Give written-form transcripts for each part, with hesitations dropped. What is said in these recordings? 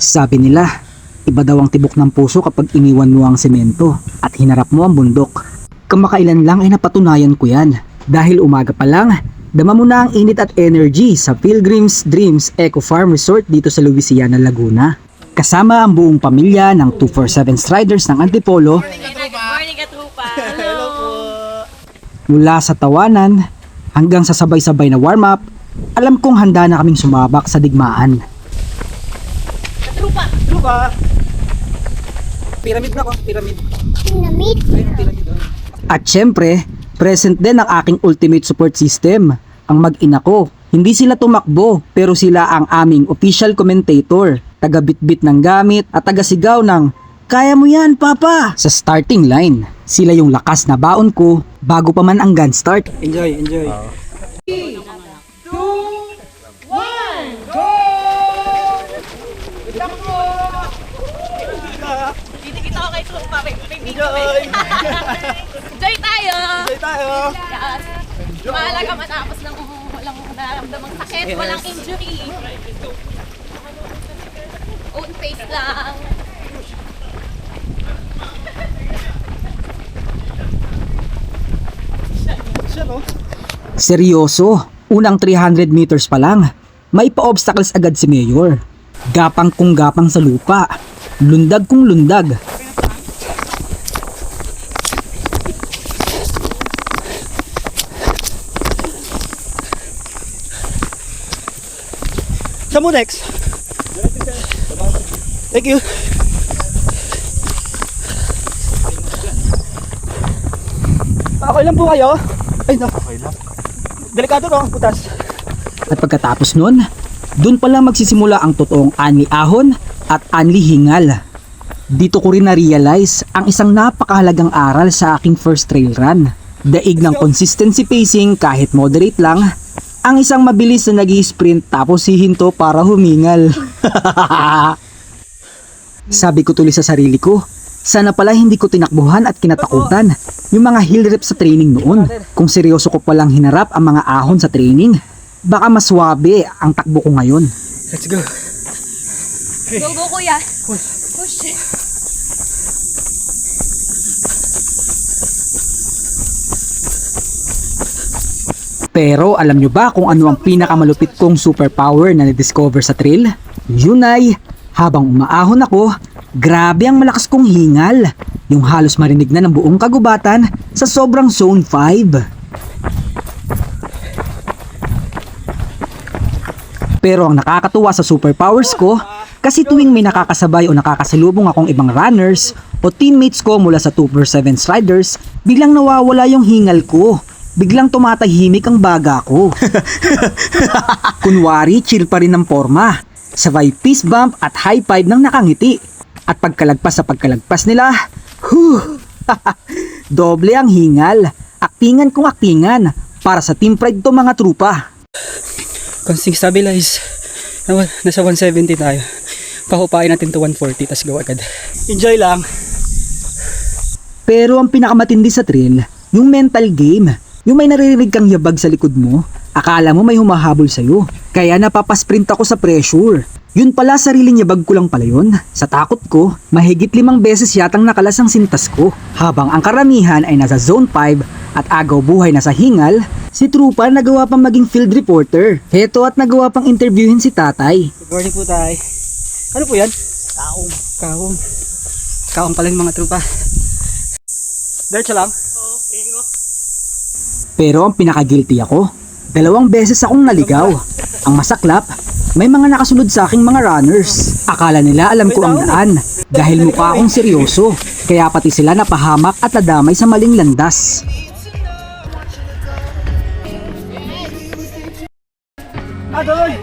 Sabi nila, iba daw ang tibok ng puso kapag iniwan mo ang semento at hinarap mo ang bundok. Kamakailan lang ay napatunayan ko yan. Dahil umaga pa lang, dama mo na ang init at energy sa Pilgrim's Dreams Eco Farm Resort dito sa Louisiana, Laguna. Kasama ang buong pamilya ng 247 Striders ng Antipolo. Morning Katrupa! Hello po! Mula sa tawanan hanggang sa sabay-sabay na warm-up, alam kong handa na kaming sumabak sa digmaan. Katrupa! Trupa! Pyramid na ko, pyramid. Pinamit. At syempre, present din ang aking ultimate support system, ang mag-ina ko. Hindi sila tumakbo, pero sila ang aming official commentator, taga-bitbit ng gamit at taga-sigaw ng "Kaya mo yan, Papa!" sa starting line. Sila yung lakas na baon ko bago pa man ang gun start. Enjoy, enjoy. 3, 2, 1, go! Kita ko kay Trupa, may video eh. Enjoy tayo! Enjoy tayo! Yes. Mahalaga matapos ng walang nararamdamang sakit, walang injury. Own face lang. Siya no? Seryoso, unang 300 meters pa lang, may pa-obstacles agad si Mayor. Gapang kung gapang sa lupa, lundag kung lundag. Siya mo next! Thank you! Okay lang po kayo? Ay no. Okay lang. Delikado no, putas. At pagkatapos nun, dun pala magsisimula ang totoong anli ahon at anli hingal. Dito ko rin na-realize ang isang napakahalagang aral sa aking first trail run. Daig ng consistency pacing kahit moderate lang, ang isang mabilis na nag-i-sprint tapos hihinto para humingal. Sabi ko tuloy sa sarili ko, sana pala hindi ko tinakbuhan at kinatakutan yung mga hill reps sa training noon. Kung seryoso ko palang hinarap ang mga ahon sa training, baka mas swabe ang takbo ko ngayon. Let's go! Go, go, kuya! Push! Pero alam nyo ba kung ano ang pinakamalupit kong superpower na na-discover sa trail? Yun ay, habang umaahon ako, grabe ang malakas kong hingal. Yung halos marinig na ng buong kagubatan sa sobrang zone 5. Pero ang nakakatuwa sa superpowers ko, kasi tuwing may nakakasabay o nakakasalubong akong ibang runners o teammates ko mula sa 247 Striders, biglang nawawala yung hingal ko. Biglang tumatahimik ang baga ko. Kunwari, chill pa rin ng forma. Sabay fist bump at high five ng nakangiti. At pagkalagpas sa pagkalagpas nila, doble ang hingal. Aktingan kung aktingan. Para sa team pride to mga trupa. Consing stabilize. Nasa 170 tayo. Pahupain natin to 140 tas go agad. Enjoy lang. Pero ang pinakamatindi sa trail, yung mental game. Yung may naririnig kang yabag sa likod mo, akala mo may humahabol sa'yo. Kaya napapasprint ako sa pressure. Yun pala, sariling yabag ko lang pala yun. Sa takot ko, mahigit 5 beses yatang nakalas ang sintas ko. Habang ang karamihan ay nasa zone 5 at agaw buhay na sa hingal, si Trupa nagawa pang maging field reporter. Heto at nagawa pang interviewin si tatay. Good morning po tayo. Ano po yan? Kaong. Kaong. Kaong pala yung mga trupa. Diretso lang. Pero ang pinaka-guilty ako, 2 beses akong naligaw. Ang masaklap, may mga nakasunod sa aking mga runners. Akala nila alam ko ang daan dahil mukha akong seryoso. Kaya pati sila napahamak at nadamay sa maling landas. Adoy!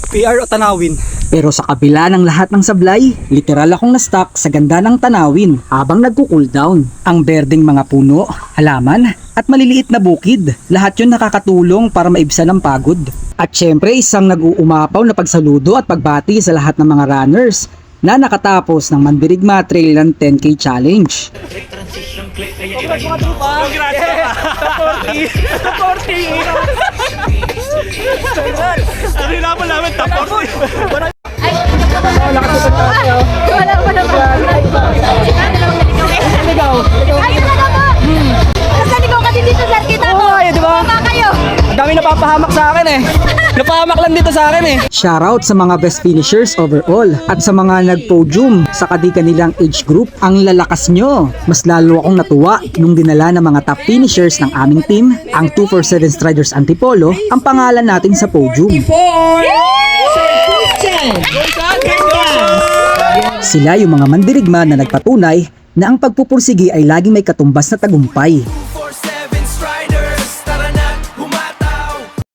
PR o tanawin? Pero sa kabila ng lahat ng sablay, literal akong na-stuck sa ganda ng tanawin habang nagko-cool down. Ang berdeng mga puno, halaman, at maliliit na bukid, lahat yun nakakatulong para maibsan ang pagod. At syempre isang nag-uumapaw na pagsaludo at pagbati sa lahat ng mga runners na nakatapos ng Mandirigma Trail Run 10K Challenge. Congrats mga trupa! Congrats! Sa 40! Sa 40! Ay, wala. Ay, talaga po! Basta ligaw ka din dito, sir. Kita mo. Oo, di ba? Tama kayo. Ang dami napapahamak sa akin eh. Napahamak lang dito sa akin eh. Shoutout sa mga best finishers overall at sa mga nag-podium sa kanilang age group. Ang lalakas nyo! Mas lalo akong natuwa nung dinala ng mga top finishers ng aming team, ang 247 Striders Antipolo, ang pangalan natin sa podium. Sila yung mga mandirigma na nagpatunay na ang pagpupursigi ay laging may katumbas na tagumpay.